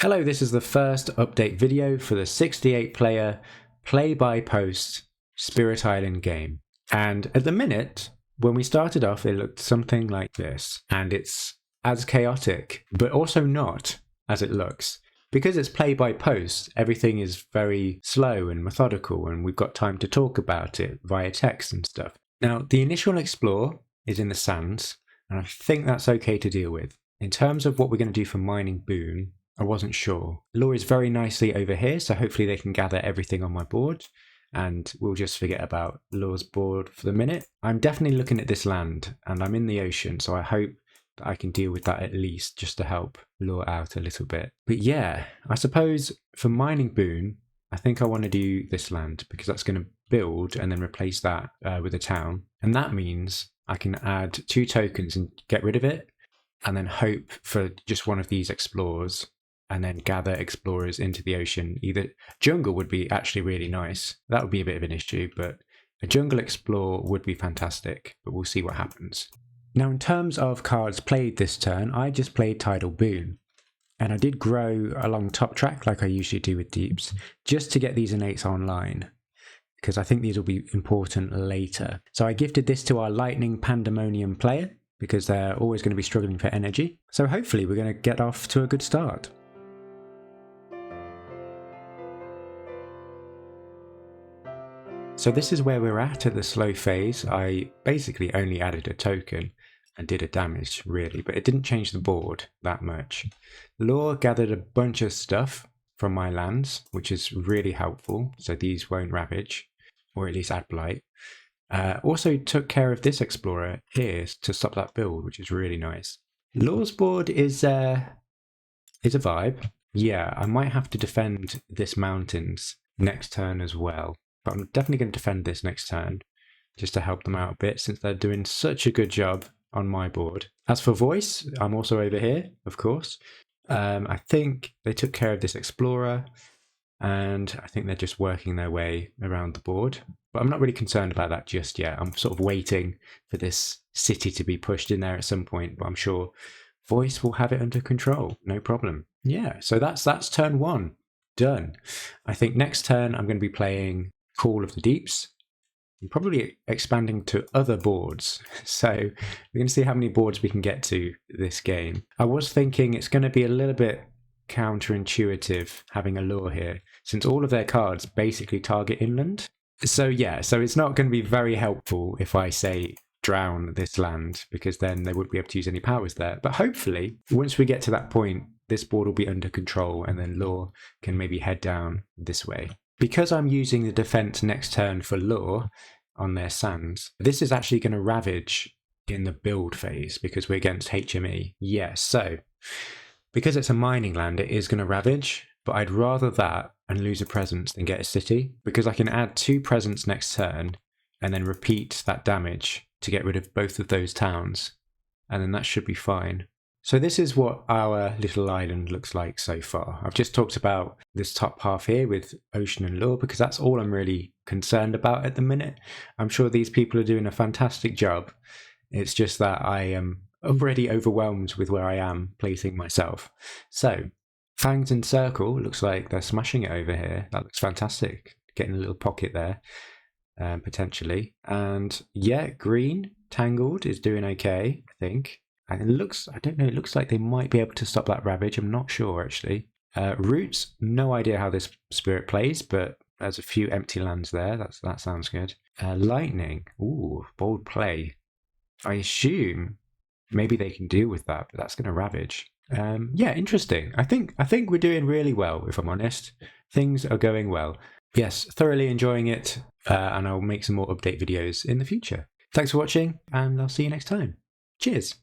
Hello, this is the first update video for the 68 player play-by-post Spirit Island game. And at the minute, when we started off, it looked something like this. And it's as chaotic, but also not as it looks. Because it's play-by-post, everything is very slow and methodical, and we've got time to talk about it via text and stuff. Now, the initial explore is in the sands, and I think that's okay to deal with. In terms of what we're going to do for mining boon, I wasn't sure. Lore is very nicely over here, so hopefully they can gather everything on my board, and we'll just forget about Lore's board for the minute. I'm definitely looking at this land, and I'm in the ocean, so I hope that I can deal with that at least, just to help Lore out a little bit. But yeah, I suppose for mining boon, I think I want to do this land, because that's going to build and then replace that with a town. And that means I can add 2 tokens and get rid of it, and then hope for just one of these explorers, and then gather explorers into the ocean. Either jungle would be actually really nice. That would be a bit of an issue, but a jungle explore would be fantastic, but we'll see what happens. Now, in terms of cards played this turn, I just played Tidal Boon. And I did grow along top track like I usually do with deeps, just to get these innates online, because I think these will be important later. So I gifted this to our Lightning Pandemonium player, because they're always going to be struggling for energy. So hopefully we're going to get off to a good start. So this is where we're at the slow phase. I basically only added a token and did a damage really, but it didn't change the board that much. Lore gathered a bunch of stuff from my lands, which is really helpful. So these won't ravage, or at least add blight. Also took care of this explorer here to stop that build, which is really nice. Lore's board is a vibe. Yeah, I might have to defend this mountains next turn as well. But I'm definitely going to defend this next turn, just to help them out a bit, since they're doing such a good job on my board. As for voice, I'm also over here, of course. I think they took care of this explorer, and I think they're just working their way around the board. But I'm not really concerned about that just yet. I'm sort of waiting for this city to be pushed in there at some point, but I'm sure voice will have it under control, no problem. Yeah, so that's turn 1. Done. I think next turn I'm going to be playing Call of the Deeps. I'm probably expanding to other boards, so we're going to see how many boards we can get to this game. I was thinking it's going to be a little bit counterintuitive having a lure here, since all of their cards basically target inland. So yeah, so it's not going to be very helpful if I say drown this land, because then they wouldn't be able to use any powers there. But hopefully, once we get to that point, this board will be under control, and then Lore can maybe head down this way. Because I'm using the defense next turn for Lore on their sands, this is actually going to ravage in the build phase, because we're against HME. Yes, so because it's a mining land, it is going to ravage, but I'd rather that and lose a presence than get a city, because I can add 2 presence next turn and then repeat that damage to get rid of both of those towns, and then that should be fine. So this is what our little island looks like so far. I've just talked about this top half here with ocean and lore, because that's all I'm really concerned about at the minute. I'm sure these people are doing a fantastic job. It's just that I am already overwhelmed with where I am placing myself. So Fangs and Circle looks like they're smashing it over here. That looks fantastic. Getting a little pocket there, potentially. And yeah, Green Tangled is doing okay, I think. And it looks, I don't know, it looks like they might be able to stop that ravage. I'm not sure, actually. Roots, no idea how this spirit plays, but there's a few empty lands there. That sounds good. Lightning, ooh, bold play. I assume maybe they can deal with that, but that's going to ravage. Yeah, interesting. I think we're doing really well, if I'm honest. Things are going well. Yes, thoroughly enjoying it, and I'll make some more update videos in the future. Thanks for watching, and I'll see you next time. Cheers.